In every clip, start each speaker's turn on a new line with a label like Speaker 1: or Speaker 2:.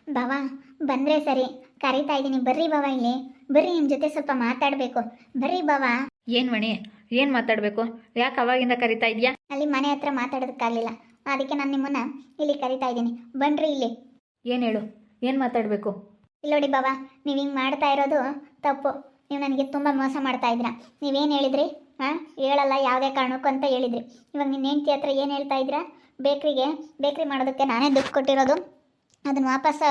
Speaker 1: ಬಾವ ಬಂದರೆ ಸರಿ, ಕರೀತಾ ಇದ್ದೀನಿ, ಬರ್ರಿ ಬಾವ ಇಲ್ಲಿ, ಬರ್ರಿ ನಿಮ್ಮ ಜೊತೆ ಸ್ವಲ್ಪ ಮಾತಾಡಬೇಕು, ಬರ್ರಿ ಬಾವ.
Speaker 2: ಏನು ಮಣಿ, ಏನು ಮಾತಾಡಬೇಕು? ಯಾಕೆ ಅವಾಗಿಂದ ಕರಿತಾ ಇದೆಯಾ?
Speaker 1: ಅಲ್ಲಿ ಮನೆ ಹತ್ರ ಮಾತಾಡೋದಕ್ಕಾಗಲಿಲ್ಲ, ಅದಕ್ಕೆ ನಾನು ನಿಮ್ಮನ್ನು ಇಲ್ಲಿ ಕರೀತಾ ಇದ್ದೀನಿ, ಬನ್ರಿ ಇಲ್ಲಿ.
Speaker 2: ಏನು ಹೇಳು, ಏನು ಮಾತಾಡಬೇಕು?
Speaker 1: ಇಲ್ಲಿ ನೋಡಿ ಬಾವ, ನೀವು ಹಿಂಗೆ ಮಾಡ್ತಾ ಇರೋದು ತಪ್ಪು. ನೀವು ನನಗೆ ತುಂಬ ಮೋಸ ಮಾಡ್ತಾ ಇದ್ದೀರಾ. ನೀವೇನು ಹೇಳಿದ್ರಿ? ಹಾಂ, ಹೇಳಲ್ಲ ಯಾವುದೇ ಕಾರಣಕ್ಕೂ ಅಂತ ಹೇಳಿದ್ರಿ. ಇವಾಗ ನಿನ್ನ ಹೆಂಡತಿ ಹತ್ರ ಏನು ಹೇಳ್ತಾ ಇದ್ದೀರಾ? ಬೇಕ್ರಿ ಮಾಡೋದಕ್ಕೆ ನಾನೇ ದುಡ್ಡು ಕೊಟ್ಟಿರೋದು, ಅದನ್ನು ವಾಪಸ್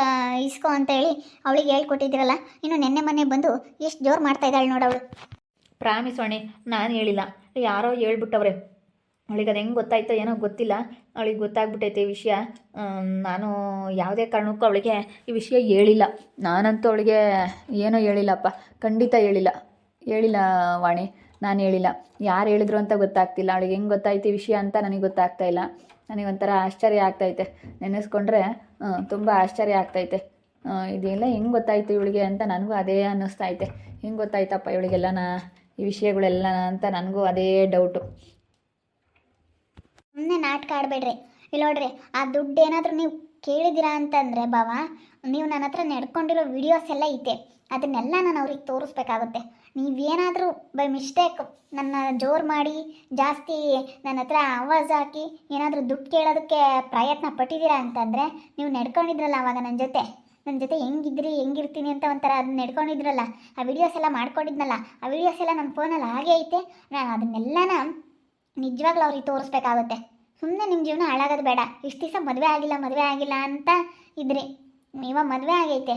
Speaker 1: ಇಸ್ಕೊ ಅಂತ ಹೇಳಿ ಅವಳಿಗೆ ಹೇಳ್ಕೊಟ್ಟಿದ್ದೀರಲ್ಲ. ಇನ್ನು ನೆನ್ನೆ ಮೊನ್ನೆ ಬಂದು ಎಷ್ಟು ಜೋರು ಮಾಡ್ತಾ ಇದ್ದಾಳೆ ನೋಡವಳು.
Speaker 2: ಪ್ರಾಮಿಸ್ ವಾಣಿ, ನಾನು ಹೇಳಿಲ್ಲ, ಯಾರೋ ಹೇಳ್ಬಿಟ್ಟವ್ರೆ. ಅವಳಿಗೆ ಅದು ಹೆಂಗೆ ಗೊತ್ತಾಯ್ತೋ ಏನೋ ಗೊತ್ತಿಲ್ಲ, ಅವಳಿಗೆ ಗೊತ್ತಾಗ್ಬಿಟ್ಟೈತೆ ಈ ವಿಷಯ. ನಾನು ಯಾವುದೇ ಕಾರಣಕ್ಕೂ ಅವಳಿಗೆ ಈ ವಿಷಯ ಹೇಳಿಲ್ಲ. ನಾನಂತೂ ಅವಳಿಗೆ ಏನೋ ಹೇಳಿಲ್ಲಪ್ಪ, ಖಂಡಿತ ಹೇಳಿಲ್ಲ ವಾಣಿ, ನಾನು ಹೇಳಿಲ್ಲ. ಯಾರು ಹೇಳಿದ್ರು ಅಂತ ಗೊತ್ತಾಗ್ತಿಲ್ಲ. ಅವಳಿಗೆ ಹೆಂಗೆ ಗೊತ್ತಾಯ್ತು ಈ ವಿಷಯ ಅಂತ ನನಗೆ ಗೊತ್ತಾಗ್ತಾ ಇಲ್ಲ. ನನಗೊಂಥರ ಆಶ್ಚರ್ಯ ಆಗ್ತೈತೆ, ನೆನೆಸ್ಕೊಂಡ್ರೆ ತುಂಬ ಆಶ್ಚರ್ಯ ಆಗ್ತೈತೆ. ಇದೆಲ್ಲ ಹೆಂಗೆ ಗೊತ್ತಾಯ್ತು ಇವಳಿಗೆ ಅಂತ ನನಗೂ ಅದೇ ಅನ್ನಿಸ್ತೈತೆ. ಹೆಂಗೆ ಗೊತ್ತಾಯ್ತಪ್ಪ ಇವಳಿಗೆಲ್ಲನ ಈ ವಿಷಯಗಳೆಲ್ಲ ಅಂತ ನನಗೂ ಅದೇ ಡೌಟು.
Speaker 1: ಸುಮ್ಮನೆ ನಾಟಕ ಆಡಬೇಡ್ರಿ. ಇಲ್ಲಿ ನೋಡ್ರಿ, ಆ ದುಡ್ಡು ಏನಾದರೂ ನೀವು ಕೇಳಿದ್ದೀರಾ ಅಂತಂದರೆ ಬಾವ, ನೀವು ನನ್ನ ಹತ್ರ ನಡ್ಕೊಂಡಿರೋ ವಿಡಿಯೋಸ್ ಎಲ್ಲ ಐತೆ, ಅದನ್ನೆಲ್ಲ ನಾನು ಅವ್ರಿಗೆ ತೋರಿಸ್ಬೇಕಾಗುತ್ತೆ. ನೀವೇನಾದರೂ ಬೈ ಮಿಸ್ಟೇಕ್ ನನ್ನ ಜೋರು ಮಾಡಿ ಜಾಸ್ತಿ ನನ್ನ ಹತ್ರ ಆವಾಜ್ ಹಾಕಿ ಏನಾದರೂ ದುಡ್ಡು ಕೇಳೋದಕ್ಕೆ ಪ್ರಯತ್ನ ಪಟ್ಟಿದ್ದೀರಾ ಅಂತಂದರೆ, ನೀವು ನಡ್ಕೊಂಡಿದ್ರಲ್ಲ ಅವಾಗ ನನ್ನ ಜೊತೆ ಹೆಂಗಿರ್ತೀನಿ ಅಂತ ಒಂಥರ ಅದನ್ನ ನಡ್ಕೊಂಡಿದ್ರಲ್ಲ, ಆ ವಿಡಿಯೋಸ್ ಎಲ್ಲ ಮಾಡ್ಕೊಂಡಿದ್ನಲ್ಲ, ಆ ವಿಡಿಯೋಸ್ ಎಲ್ಲ ನನ್ನ ಫೋನಲ್ಲಿ ಹಾಗೆ ಐತೆ. ನಾನು ಅದನ್ನೆಲ್ಲನ ನಿಜವಾಗ್ಲೂ ಅವ್ರಿಗೆ ತೋರಿಸ್ಬೇಕಾಗುತ್ತೆ. ಸುಮ್ಮನೆ ನಿಮ್ಮ ಜೀವನ ಹಾಳಾಗೋದು ಬೇಡ. ಇಷ್ಟು ದಿವಸ ಮದುವೆ ಆಗಿಲ್ಲ ಅಂತ ಇದ್ರಿ, ಇವಾಗ ಮದುವೆ ಆಗೈತೆ.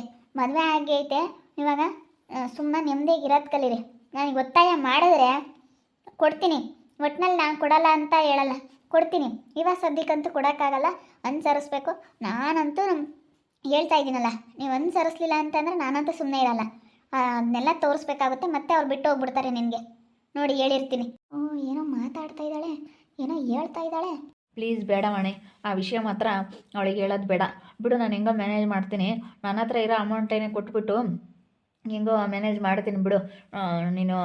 Speaker 1: ಇವಾಗ ಸುಮ್ಮನೆ ನೆಮ್ಮದಿಯಾಗಿ ಇರೋದು ಕಲೀರಿ. ನನಗೆ ಒತ್ತಾಯ ಮಾಡಿದ್ರೆ ಕೊಡ್ತೀನಿ, ಒಟ್ಟಿನಲ್ಲಿ ನಾನು ಕೊಡಲ್ಲ ಅಂತ ಹೇಳಲ್ಲ, ಕೊಡ್ತೀನಿ. ಇವಾಗ ಸದ್ಯಕ್ಕಂತೂ ಕೊಡೋಕ್ಕಾಗಲ್ಲ, ಅನುಸರಿಸ್ಬೇಕು. ನಾನಂತೂ ಹೇಳ್ತಾ ಇದ್ದೀನಲ್ಲ, ನೀವು ಅನುಸರಿಸ್ಲಿಲ್ಲ ಅಂತಂದರೆ ನಾನಂತೂ ಸುಮ್ಮನೆ ಇರಲ್ಲ. ಅದನ್ನೆಲ್ಲ ತೋರಿಸ್ಬೇಕಾಗುತ್ತೆ, ಮತ್ತೆ ಅವ್ರು ಬಿಟ್ಟು ಹೋಗ್ಬಿಡ್ತಾರೆ ನಿನಗೆ. ನೋಡಿ ಹೇಳಿರ್ತೀನಿ. ಏನೋ ಮಾತಾಡ್ತಾ ಇದ್ದಾಳೆ, ಏನೋ ಹೇಳ್ತಾ ಇದ್ದಾಳೆ.
Speaker 2: ಪ್ಲೀಸ್ ಬೇಡ ವಾಣಿ, ಆ ವಿಷಯ ಮಾತ್ರ ಅವಳಿಗೆ ಹೇಳೋದು ಬೇಡ ಬಿಡು. ನಾನು ಹೆಂಗೋ ಮ್ಯಾನೇಜ್ ಮಾಡ್ತೀನಿ, ನನ್ನ ಹತ್ರ ಇರೋ ಅಮೌಂಟೇನೆ ಕೊಟ್ಬಿಟ್ಟು ಹೆಂಗೋ ಮ್ಯಾನೇಜ್ ಮಾಡ್ತೀನಿ ಬಿಡು. ನೀನು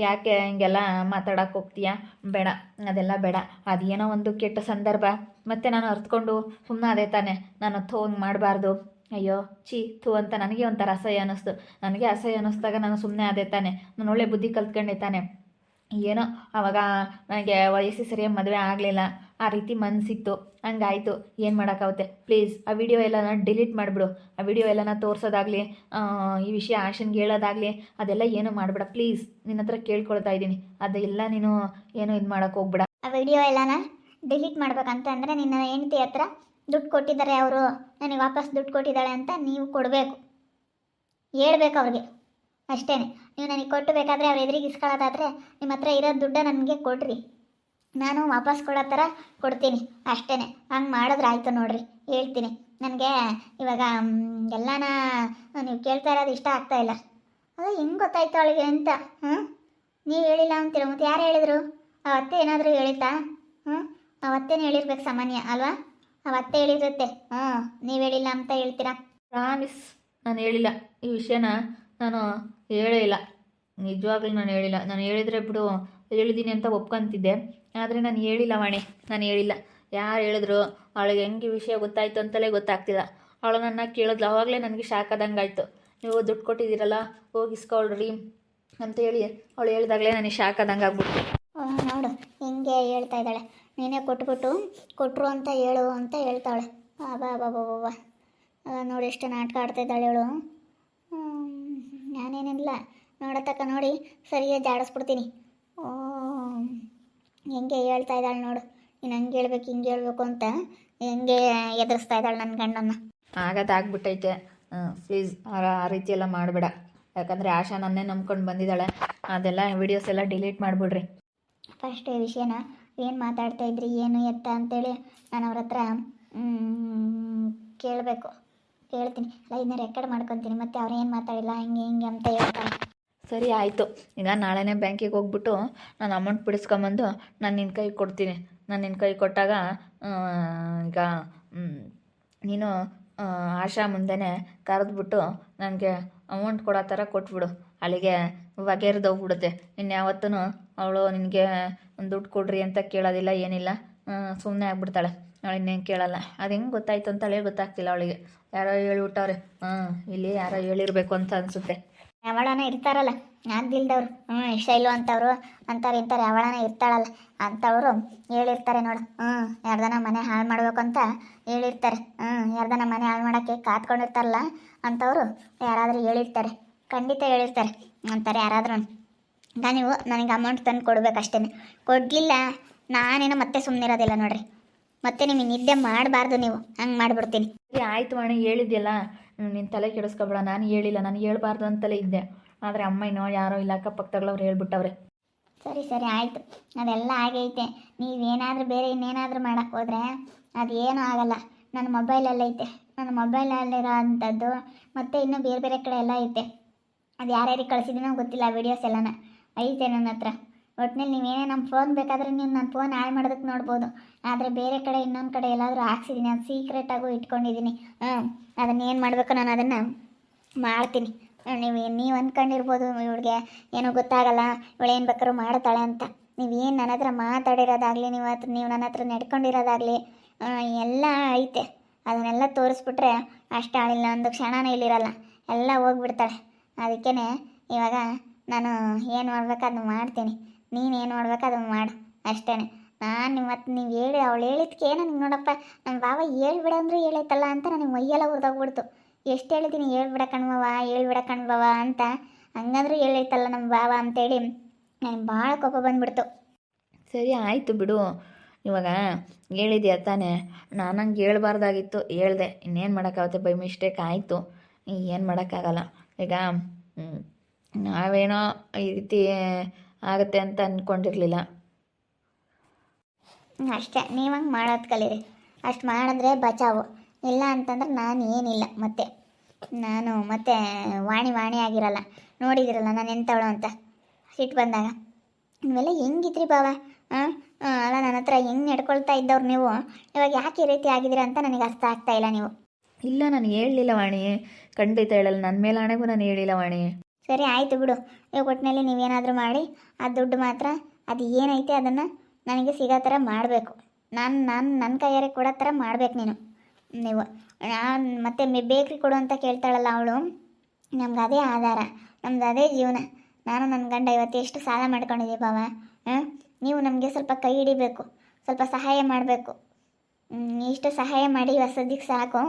Speaker 2: ಯಾಕೆ ಹಿಂಗೆಲ್ಲ ಮಾತಾಡೋಕೆ ಹೋಗ್ತೀಯಾ? ಬೇಡ, ಅದೆಲ್ಲ ಬೇಡ. ಅದೇನೋ ಒಂದು ಕೆಟ್ಟ ಸಂದರ್ಭ, ಮತ್ತು ನಾನು ಅರ್ತ್ಕೊಂಡು ಸುಮ್ಮನೆ ಅದೇ ತಾನೆ. ನಾನು ಹಂಗೆ ಮಾಡಬಾರ್ದು, ಅಯ್ಯೋ ಥೂ ಅಂತ ನನಗೆ ಒಂಥರ ಅಸಹ್ಯ ಅನ್ನಿಸ್ತು. ನನಗೆ ಅಸಹ್ಯ ಅನ್ನಿಸ್ದಾಗ ನಾನು ಸುಮ್ಮನೆ ಅದೇ ತಾನೆ, ನಾನು ಒಳ್ಳೆ ಬುದ್ಧಿ ಕಲ್ತ್ಕೊಂಡೆ ತಾನೆ. ಏನೋ ಆವಾಗ ನನಗೆ ವಯಸ್ಸು ಸರಿಯಾಗಿ ಮದುವೆ ಆಗಲಿಲ್ಲ, ಆ ರೀತಿ ಮನಸ್ಸಿತ್ತು, ಹಂಗಾಯಿತು. ಏನು ಮಾಡೋಕ್ಕಾಗುತ್ತೆ? ಪ್ಲೀಸ್ ಆ ವಿಡಿಯೋ ಎಲ್ಲನ ಡಿಲೀಟ್ ಮಾಡಿಬಿಡು. ಆ ವಿಡಿಯೋ ಎಲ್ಲನ ತೋರಿಸೋದಾಗಲಿ, ಈ ವಿಷಯ ಆಶನ್ಗೆ ಹೇಳೋದಾಗಲಿ ಅದೆಲ್ಲ ಏನೂ ಮಾಡಬೇಡ ಪ್ಲೀಸ್. ನಿನ್ನ ಹತ್ರ ಕೇಳ್ಕೊಳ್ತಾ ಇದ್ದೀನಿ, ಅದೆಲ್ಲ ನೀನು ಏನು ಇದು ಮಾಡೋಕ್ಕೆ ಹೋಗ್ಬೇಡ.
Speaker 1: ಆ ವಿಡಿಯೋ ಎಲ್ಲನ ಡಿಲೀಟ್ ಮಾಡ್ಬೇಕಂತ ಅಂದರೆ ನಿನ್ನ ಹೆಂಡತಿ ಹತ್ರ ದುಡ್ಡು ಕೊಟ್ಟಿದ್ದಾರೆ, ಅವರು ನನಗೆ ವಾಪಸ್ ದುಡ್ಡು ಕೊಟ್ಟಿದ್ದಾಳೆ ಅಂತ ನೀವು ಕೊಡಬೇಕು, ಹೇಳ್ಬೇಕು ಅವ್ರಿಗೆ. ಅಷ್ಟೇ. ನೀವು ನನಗೆ ಕೊಟ್ಟು ಬೇಕಾದರೆ ಅವ್ರು ಎದುರಿಗೆ ಇಸ್ಕೊಳ್ಳೋದಾದರೆ ನಿಮ್ಮ ಹತ್ರ ಇರೋ ದುಡ್ಡು ನನಗೆ ಕೊಡ್ರಿ, ನಾನು ವಾಪಸ್ ಕೊಡೋ ಥರ ಕೊಡ್ತೀನಿ, ಅಷ್ಟೇ. ಹಂಗೆ ಮಾಡಿದ್ರೆ ಆಯಿತು ನೋಡಿರಿ, ಹೇಳ್ತೀನಿ. ನನಗೆ ಇವಾಗ ಎಲ್ಲನ ನೀವು ಕೇಳ್ತಾ ಇರೋದು ಇಷ್ಟ ಆಗ್ತಾಯಿಲ್ಲ. ಅದು ಹೆಂಗೆ ಗೊತ್ತಾಯ್ತು ಅವಳಿಗೆ ಅಂತ? ನೀವು ಹೇಳಿಲ್ಲ ಅಂತೀರ, ಮತ್ತು ಯಾರು ಹೇಳಿದರು? ಅವತ್ತೆ ಏನಾದರೂ ಹೇಳಿತಾ? ಅವತ್ತೇನು ಹೇಳಿರ್ಬೇಕು ಸಾಮಾನ್ಯ ಅಲ್ವಾ? ಅವತ್ತೆ ಹೇಳಿರುತ್ತೆ. ನೀವು ಹೇಳಿಲ್ಲ ಅಂತ ಹೇಳ್ತೀರಾ?
Speaker 2: ಪ್ರಾಮಿಸ್, ನಾನು ಹೇಳಿಲ್ಲ ಈ ವಿಷಯನ, ನಾನು ಹೇಳೇ ಇಲ್ಲ. ನಿಜವಾಗ್ಲೂ ನಾನು ಹೇಳಿಲ್ಲ. ನಾನು ಹೇಳಿದರೆ ಬಿಡು, ಹೇಳಿದ್ದೀನಿ ಅಂತ ಒಪ್ಕೊಂತಿದ್ದೆ, ಆದರೆ ನಾನು ಹೇಳಿಲ್ಲ ವಾಣಿ, ನಾನು ಹೇಳಿಲ್ಲ. ಯಾರು ಹೇಳಿದ್ರು? ಅವಳಿಗೆ ಹೆಂಗೆ ವಿಷಯ ಗೊತ್ತಾಯ್ತು ಅಂತಲೇ ಗೊತ್ತಾಗ್ತಿಲ್ಲ. ಅವಳು ನನ್ನ ಕೇಳಿದ್ಲು, ಆವಾಗಲೇ ನನಗೆ ಶಾಕ್ ಆದಂಗೆ ಆಯಿತು. ನೀವು ದುಡ್ಡು ಕೊಟ್ಟಿದ್ದೀರಲ್ಲ, ಹೋಗಿಸ್ಕೊಳ್ರಿ ಅಂತೇಳಿ ಅವಳು ಹೇಳಿದಾಗಲೇ ನನಗೆ ಶಾಕ್ ಆದಂಗೆ ಆಗ್ಬಿಟ್ಟು.
Speaker 1: ನೋಡು ಹಿಂಗೆ ಹೇಳ್ತಾ ಇದ್ದಾಳೆ, ನೀನೇ ಕೊಟ್ಟರು ಅಂತ ಹೇಳು ಅಂತ ಹೇಳ್ತಾಳೆ. ಬಾಬಾ ನೋಡಿ ಎಷ್ಟು ನಾಟಕ ಆಡ್ತಾ ಇದ್ದಾಳೆ ಹೇಳು. ನಾನೇನಿಲ್ಲ ನೋಡತಕ್ಕ, ನೋಡಿ ಸರಿಯಾಗಿ ಜಾಡಿಸ್ಬಿಡ್ತೀನಿ. ಹೆಂಗೆ ಹೇಳ್ತಾ ಇದ್ದಾಳೆ ನೋಡು, ನೀನು ಹಂಗೆ ಹೇಳ್ಬೇಕು ಹಿಂಗೆ ಹೇಳ್ಬೇಕು ಅಂತ ಹೆಂಗೆ ಎದುರಿಸ್ತಾ ಇದ್ದಾಳೆ ನನ್ನ ಗಂಡನ್ನ.
Speaker 2: ಆಗೋದಾಗ್ಬಿಟ್ಟೈತೆ. ಪ್ಲೀಸ್ ಆ ರೀತಿ ಎಲ್ಲ ಮಾಡಬೇಡ. ಯಾಕಂದರೆ ಆಶಾ ನನ್ನೇ ನಂಬ್ಕೊಂಡು ಬಂದಿದ್ದಾಳೆ. ಅದೆಲ್ಲ ವಿಡಿಯೋಸ್ ಎಲ್ಲ ಡಿಲೀಟ್ ಮಾಡಿಬಿಡ್ರಿ.
Speaker 1: ಫಸ್ಟ್ ಈ ವಿಷಯನ ಏನು ಮಾತಾಡ್ತಾ ಇದ್ರಿ, ಏನು ಎತ್ತ ಅಂತೇಳಿ ನಾನು ಅವ್ರ ಹತ್ರ ಕೇಳ್ತೀನಿ. ಇಲ್ಲ ಇದನ್ನ ರೆಕಾರ್ಡ್ ಮಾಡ್ಕೊತೀನಿ, ಮತ್ತು ಅವ್ರು ಏನು ಮಾತಾಡಿಲ್ಲ ಹಿಂಗೆ ಅಂತ ಹೇಳ್ತಾರೆ.
Speaker 2: ಸರಿ ಆಯಿತು. ಈಗ ನಾಳೆನೇ ಬ್ಯಾಂಕಿಗೆ ಹೋಗ್ಬಿಟ್ಟು ನಾನು ಅಮೌಂಟ್ ಬಿಡಿಸ್ಕೊಂಬಂದು ನಾನು ನಿನ್ನ ಕೈ ಕೊಡ್ತೀನಿ. ನಾನು ನಿನ್ನ ಕೈ ಕೊಟ್ಟಾಗ ಈಗ ನೀನು ಆಶಾ ಮುಂದೆನೇ ಕರೆದ್ಬಿಟ್ಟು ನನಗೆ ಅಮೌಂಟ್ ಕೊಡೋ ಥರ ಕೊಟ್ಬಿಡು. ಅಲ್ಲಿಗೆ ಬಗೆಹರಿದೋಗ್ಬಿಡುತ್ತೆ. ಇನ್ನು ಯಾವತ್ತೂ ಅವಳು ನಿನಗೆ ದುಡ್ಡು ಕೊಡ್ರಿ ಅಂತ ಕೇಳೋದಿಲ್ಲ, ಏನಿಲ್ಲ, ಸುಮ್ಮನೆ ಆಗ್ಬಿಡ್ತಾಳೆ. ಅವಳು ಇನ್ನೇನು ಕೇಳಲ್ಲ. ಅದು ಹೆಂಗೆ ಗೊತ್ತಾಯ್ತು ಅಂತಲೇ ಗೊತ್ತಾಗ್ತಿಲ್ಲ ಅವಳಿಗೆ. ಯಾರೋ ಹೇಳ್ಬಿಟ್ಟವ್ರೆ, ಇಲ್ಲಿ ಯಾರೋ ಹೇಳಿರ್ಬೇಕು ಅಂತ ಅನಿಸುತ್ತೆ.
Speaker 1: ಯಾವಳನ ಇರ್ತಾರಲ್ಲ ಆಗ್ದಿಲ್ದವ್ರು, ಇಷ್ಟ ಇಲ್ವ ಅಂತವ್ರು ಅಂತಾರೆ ಇಂತಾರೆ, ಯಾವಳನ ಇರ್ತಾಳಲ್ಲ ಅಂಥವ್ರು ಹೇಳಿರ್ತಾರೆ ನೋಡು. ಯಾರ್ದನ ಮನೆ ಹಾಳು ಮಾಡಬೇಕು ಅಂತ ಹೇಳಿರ್ತಾರೆ. ಯಾರ್ದನ ಮನೆ ಹಾಳು ಮಾಡೋಕ್ಕೆ ಕಾತ್ಕೊಂಡಿರ್ತಾರಲ್ಲ ಅಂಥವ್ರು ಯಾರಾದರೂ ಹೇಳಿರ್ತಾರೆ, ಖಂಡಿತ ಹೇಳಿರ್ತಾರೆ ಅಂತಾರೆ ಯಾರಾದ್ರೂ. ನೀವು ನನಗೆ ಅಮೌಂಟ್ ತಂದು ಕೊಡ್ಬೇಕಷ್ಟೇ. ಕೊಡಲಿಲ್ಲ ನಾನೇನೋ ಮತ್ತೆ ಸುಮ್ಮನಿರೋದಿಲ್ಲ ನೋಡ್ರಿ. ಮತ್ತೆ ನಿಮಗೆ ನಿದ್ದೆ ಮಾಡಬಾರ್ದು, ನೀವು ಹಂಗೆ ಮಾಡಿಬಿಡ್ತೀನಿ.
Speaker 2: ಸರಿ ಆಯಿತು ಅಣ್ಣ, ಹೇಳಿದ್ಯಲ್ಲ, ನಿನ್ನ ತಲೆ ಕೆಡಿಸ್ಕೊಬೇಡ. ನಾನು ಹೇಳಿಲ್ಲ, ನಾನು ಹೇಳ್ಬಾರ್ದು ಅಂತಲೇ ಇದ್ದೆ. ಆದರೆ ಅಮ್ಮ ಇನ್ನೋ ಯಾರೋ ಇಲ್ಲ ಅಕ್ಕಪಕ್ಕದವ್ರು ಹೇಳ್ಬಿಟ್ಟವ್ರೆ.
Speaker 1: ಸರಿ ಸರಿ ಆಯಿತು, ಅದೆಲ್ಲ ಆಗೈತೆ. ನೀವೇನಾದರೂ ಬೇರೆ ಇನ್ನೇನಾದರೂ ಮಾಡೋಕ್ಕೆ ಹೋದರೆ ಅದೇನೂ ಆಗಲ್ಲ. ನನ್ನ ಮೊಬೈಲಲ್ಲೈತೆ, ನನ್ನ ಮೊಬೈಲಲ್ಲಿರೋ ಅಂಥದ್ದು ಮತ್ತು ಇನ್ನೂ ಬೇರೆ ಬೇರೆ ಕಡೆ ಎಲ್ಲ ಐತೆ. ಅದು ಯಾರ್ಯಾರಿಗೆ ಕಳಿಸಿದ್ದೀನೋ ಗೊತ್ತಿಲ್ಲ, ವೀಡಿಯೋಸ್ ಎಲ್ಲನ ಐತೆ ನನ್ನ ಹತ್ರ. ಒಟ್ಟಿನಲ್ಲಿ ನೀವೇನೇ ನಮ್ಮ ಫೋನ್ ಬೇಕಾದರೆ ನೀವು ನನ್ನ ಫೋನ್ ಹಾಳು ಮಾಡೋದಕ್ಕೆ ನೋಡ್ಬೋದು. ಆದರೆ ಬೇರೆ ಕಡೆ ಇನ್ನೊಂದು ಕಡೆ ಎಲ್ಲಾದರೂ ಹಾಕ್ಸಿದ್ದೀನಿ, ಅದು ಸೀಕ್ರೆಟಾಗೂ ಇಟ್ಕೊಂಡಿದ್ದೀನಿ. ಅದನ್ನೇನು ಮಾಡಬೇಕು ನಾನು ಅದನ್ನು ಮಾಡ್ತೀನಿ. ನೀವು ಅಂದ್ಕೊಂಡಿರ್ಬೋದು ಇವಳಿಗೆ ಏನೂ ಗೊತ್ತಾಗಲ್ಲ, ಇವಳೇನು ಬೇಕಾದ್ರೂ ಮಾಡ್ತಾಳೆ ಅಂತ. ನೀವೇನು ನನ್ನ ಹತ್ರ ಮಾತಾಡಿರೋದಾಗಲಿ, ನೀವು ನನ್ನ ಹತ್ರ ನಡ್ಕೊಂಡಿರೋದಾಗಲಿ ಎಲ್ಲ ಐತೆ. ಅದನ್ನೆಲ್ಲ ತೋರಿಸ್ಬಿಟ್ರೆ ಅಷ್ಟು ಆಳಿಲ್ಲ, ಒಂದು ಕ್ಷಣನೇ ಇಲ್ಲಿರಲ್ಲ, ಎಲ್ಲ ಹೋಗ್ಬಿಡ್ತಾಳೆ. ಅದಕ್ಕೇ ಇವಾಗ ನಾನು ಏನು ಮಾಡ್ಬೇಕು ಅದನ್ನು ಮಾಡ್ತೀನಿ, ನೀನೇನು ಮಾಡ್ಬೇಕು ಅದನ್ನು ಮಾಡು ಅಷ್ಟೇ. ನಾನು ಇವತ್ತು ನೀವು ಹೇಳಿ ಅವಳು ಹೇಳಿದ್ಕೆ ನನಗೆ ನೋಡಪ್ಪ ನಮ್ಮ ಬಾವ ಹೇಳ್ಬಿಡ ಅಂದರೂ ಹೇಳೈತಲ್ಲ ಅಂತ ನನಗೆ ಮೈಯೆಲ್ಲ ಉರಿದೋಗ್ಬಿಡ್ತು. ಎಷ್ಟು ಹೇಳಿದ್ದೀನಿ ಹೇಳ್ಬಿಡ ಕಣ್ಬವ, ಹೇಳ್ಬಿಡ ಕಣ್ಬವ ಅಂತ, ಹಂಗಂದ್ರೂ ಹೇಳೈತಲ್ಲ ನಮ್ಮ ಬಾವ ಅಂತೇಳಿ ನನಗೆ ಭಾಳ ಕೋಪ ಬಂದುಬಿಡ್ತು.
Speaker 2: ಸರಿ ಆಯಿತು ಬಿಡು, ಇವಾಗ ಹೇಳಿದ್ಯಾ ತಾನೇ, ನಾನು ಹಂಗೆ ಹೇಳ್ಬಾರ್ದಾಗಿತ್ತು, ಹೇಳ್ದೆ. ಇನ್ನೇನು ಮಾಡೋಕ್ಕಾಗುತ್ತೆ, ಬೈ ಮಿಸ್ಟೇಕ್ ಆಯಿತು, ಏನು ಮಾಡೋಕ್ಕಾಗಲ್ಲ. ಈಗ ನಾವೇನೋ ಈ ರೀತಿ ಆಗುತ್ತೆ ಅಂತ ಅಂದ್ಕೊಂಡಿರಲಿಲ್ಲ.
Speaker 1: ಅಷ್ಟೇ, ನೀವು ಹಂಗೆ ಮಾಡೋದು ಕಲೀರಿ. ಅಷ್ಟು ಮಾಡಿದ್ರೆ ಬಚಾವು, ಇಲ್ಲ ಅಂತಂದ್ರೆ ನಾನು ಏನಿಲ್ಲ. ನಾನು ಮತ್ತೆ ವಾಣಿ ಆಗಿರಲ್ಲ. ನೋಡಿದಿರಲ್ಲ ನಾನು ಎಂಥವಳು ಅಂತ ಸಿಟ್ಟು ಬಂದಾಗ. ನೀವೆಲ್ಲ ಹೆಂಗಿದ್ರಿ ಬಾವ? ಅಲ್ಲ, ನನ್ನ ಹತ್ರ ಹೆಂಗೆ ನಡ್ಕೊಳ್ತಾ ಇದ್ದವ್ರು ನೀವು, ಇವಾಗ ಯಾಕೆ ಈ ರೀತಿ ಆಗಿದ್ದೀರಾ ಅಂತ ನನಗೆ ಅರ್ಥ ಆಗ್ತಾ ಇಲ್ಲ. ನೀವು
Speaker 2: ಇಲ್ಲ, ನಾನು ಹೇಳಲಿಲ್ಲ ವಾಣಿ, ಖಂಡಿತ ಹೇಳಲ್ಲ. ನನ್ನ ಮೇಲೆ ಹಣೆಗೂ ನಾನು ಹೇಳಿಲ್ಲ ವಾಣಿ.
Speaker 1: ಸರಿ ಆಯಿತು ಬಿಡು. ಇವಾಗ ಒಟ್ಟಿನಲ್ಲಿ ನೀವೇನಾದರೂ ಮಾಡಿ ಆ ದುಡ್ಡು ಮಾತ್ರ ಅದು ಏನೈತೆ ಅದನ್ನು ನನಗೆ ಸಿಗೋ ಥರ ಮಾಡಬೇಕು. ನಾನು ನನ್ನ ಕೈಯಾರೆ ಕೊಡೋ ಥರ ಮಾಡ್ಬೇಕು ನೀವು. ನಾನು ಮತ್ತೆ ಬೇಕ್ರಿ ಕೊಡು ಅಂತ ಕೇಳ್ತಾಳಲ್ಲ ಅವಳು, ನಮ್ಗೆ ಅದೇ ಆಧಾರ, ನಮ್ದು ಅದೇ ಜೀವನ. ನಾನು ನನ್ನ ಗಂಡ ಇವತ್ತು ಎಷ್ಟು ಸಾಲ ಮಾಡ್ಕೊಂಡಿದ್ದೀವಿ ಬಾವ. ನೀವು ನಮಗೆ ಸ್ವಲ್ಪ ಕೈ ಹಿಡಿಬೇಕು, ಸ್ವಲ್ಪ ಸಹಾಯ ಮಾಡಬೇಕು. ಇಷ್ಟು ಸಹಾಯ ಮಾಡಿ ಸದ್ಯಕ್ಕೆ ಸಾಕು.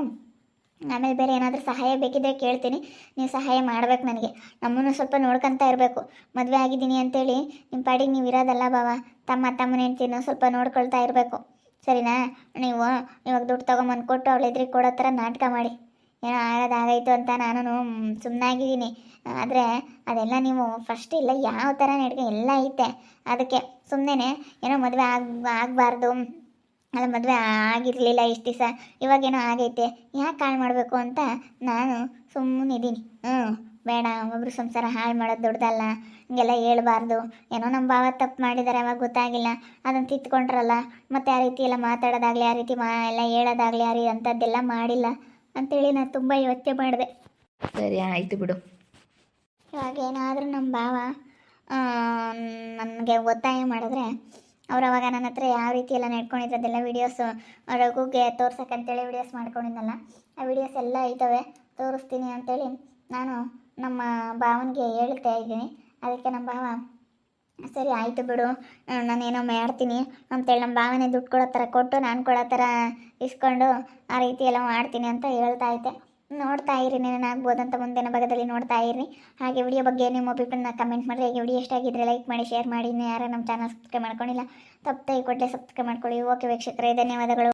Speaker 1: ಆಮೇಲೆ ಬೇರೆ ಏನಾದರೂ ಸಹಾಯ ಬೇಕಿದ್ದರೆ ಕೇಳ್ತೀನಿ, ನೀವು ಸಹಾಯ ಮಾಡ್ಬೇಕು ನನಗೆ. ನಮ್ಮನ್ನು ಸ್ವಲ್ಪ ನೋಡ್ಕೊತಾ ಇರಬೇಕು. ಮದುವೆ ಆಗಿದ್ದೀನಿ ಅಂತೇಳಿ ನಿಮ್ಮ ಪಾಡಿಗೆ ನೀವು ಇರೋದಲ್ಲ ಬಾವ. ತಮ್ಮನ ಹೆಂಡ್ತಿನೂ ಸ್ವಲ್ಪ ನೋಡ್ಕೊಳ್ತಾ ಇರಬೇಕು, ಸರಿನಾ? ನೀವು ಇವಾಗ ದುಡ್ಡು ತೊಗೊಂಬಂದು ಕೊಟ್ಟು ಅವಳು ಎದುರಿಗೆ ಕೊಡೋ ಥರ ನಾಟಕ ಮಾಡಿ, ಏನೋ ಆಗೋದಾಗಾಯಿತು ಅಂತ ನಾನು ಸುಮ್ಮನಾಗಿದ್ದೀನಿ. ಆದರೆ ಅದೆಲ್ಲ ನೀವು ಫಸ್ಟ್ ಇಲ್ಲ ಯಾವ ಥರ ಎಲ್ಲ ಐತೆ. ಅದಕ್ಕೆ ಸುಮ್ಮನೆ ಏನೋ ಮದುವೆ ಆಗಬಾರ್ದು, ಅಲ್ಲ ಮದುವೆ ಆಗಿರಲಿಲ್ಲ ಇಷ್ಟು ದಿವಸ, ಇವಾಗೇನೋ ಆಗೈತೆ, ಯಾಕೆ ಹಾಳು ಮಾಡಬೇಕು ಅಂತ ನಾನು ಸುಮ್ಮನಿದ್ದೀನಿ. ಬೇಡ, ಒಬ್ಬರು ಸಂಸಾರ ಹಾಳು ಮಾಡೋದು ದೊಡ್ಡದಲ್ಲ, ಹಿಂಗೆಲ್ಲ ಹೇಳ್ಬಾರ್ದು. ಏನೋ ನಮ್ಮ ಭಾವ ತಪ್ಪು ಮಾಡಿದ್ದಾರೆ, ಅವಾಗ ಗೊತ್ತಾಗಿಲ್ಲ, ಅದನ್ನು ತಿತ್ಕೊಂಡ್ರಲ್ಲ, ಮತ್ತು ಆ ರೀತಿ ಎಲ್ಲ ಮಾತಾಡೋದಾಗಲಿ, ಆ ರೀತಿ ಎಲ್ಲ ಹೇಳೋದಾಗಲಿ, ಆ ರೀತಿ ಅಂಥದ್ದೆಲ್ಲ ಮಾಡಿಲ್ಲ ಅಂತೇಳಿ ನಾನು ತುಂಬ ಯೋಚನೆ ಮಾಡಿದೆ.
Speaker 2: ಸರಿ ಆಯಿತು ಬಿಡು.
Speaker 1: ಇವಾಗ ಏನಾದರೂ ನಮ್ಮ ಭಾವ ನನಗೆ ಒತ್ತಾಯ ಮಾಡಿದ್ರೆ, ಅವಾಗ ನನ್ನ ಹತ್ರ ಯಾವ ರೀತಿ ಎಲ್ಲ ನಡ್ಕೊಂಡಿದ್ದದೆಲ್ಲ ವೀಡಿಯೋಸು ರಘುಗೆ ತೋರ್ಸಕ್ಕಂತೇಳಿ ವೀಡಿಯೋಸ್ ಮಾಡ್ಕೊಂಡಿದ್ದಲ್ಲ, ಆ ವೀಡಿಯೋಸ್ ಎಲ್ಲ ಐತವೆ, ತೋರಿಸ್ತೀನಿ ಅಂತೇಳಿ ನಾನು ನಮ್ಮ ಭಾವನಿಗೆ ಹೇಳ್ತಾ ಇದ್ದೀನಿ. ಅದಕ್ಕೆ ನಮ್ಮ ಭಾವ ಸರಿ ಆಯಿತು ಬಿಡು, ನಾನೇನೋ ಮಾಡ್ತೀನಿ ಅಂತೇಳಿ ನಮ್ಮ ಭಾವನೆ ದುಡ್ಡು ಕೊಡೋ ಥರ ಕೊಟ್ಟು ನಾನು ಕೊಡೋ ಥರ ಇಸ್ಕೊಂಡು ಆ ರೀತಿ ಎಲ್ಲ ಮಾಡ್ತೀನಿ ಅಂತ ಹೇಳ್ತಾ ಐತೆ. ನೋಡ್ತಾ ಇರಿ, ಏನಾಗ್ಬೋದು ಅಂತ ಮುಂದಿನ ಭಾಗದಲ್ಲಿ ನೋಡ್ತಾ ಇರಿ. ಹಾಗೆ ವಿಡಿಯೋ ಬಗ್ಗೆ ನಿಮ್ಮ ಒಪಿನಿಯನ್ನ ಕಮೆಂಟ್ ಮಾಡಿರಿ. ಹಾಗೆ ವಿಡಿಯೋ ಎಷ್ಟಾಗಿದ್ದರೆ ಲೈಕ್ ಮಾಡಿ, ಶೇರ್ ಮಾಡಿ. ಇನ್ನು ಯಾರು ನಮ್ಮ ಚಾನಲ್ ಸಬ್ಸ್ಕ್ರೈಬ್ ಮಾಡ್ಕೊಂಡಿಲ್ಲ, ತಪ್ಪದೆ ಕೊಟ್ಟೆ ಸಬ್ಸ್ಕ್ರೈಬ್ ಮಾಡ್ಕೊಳ್ಳಿ. ಓಕೆ ವೀಕ್ಷಕರೇ, ಧನ್ಯವಾದಗಳು.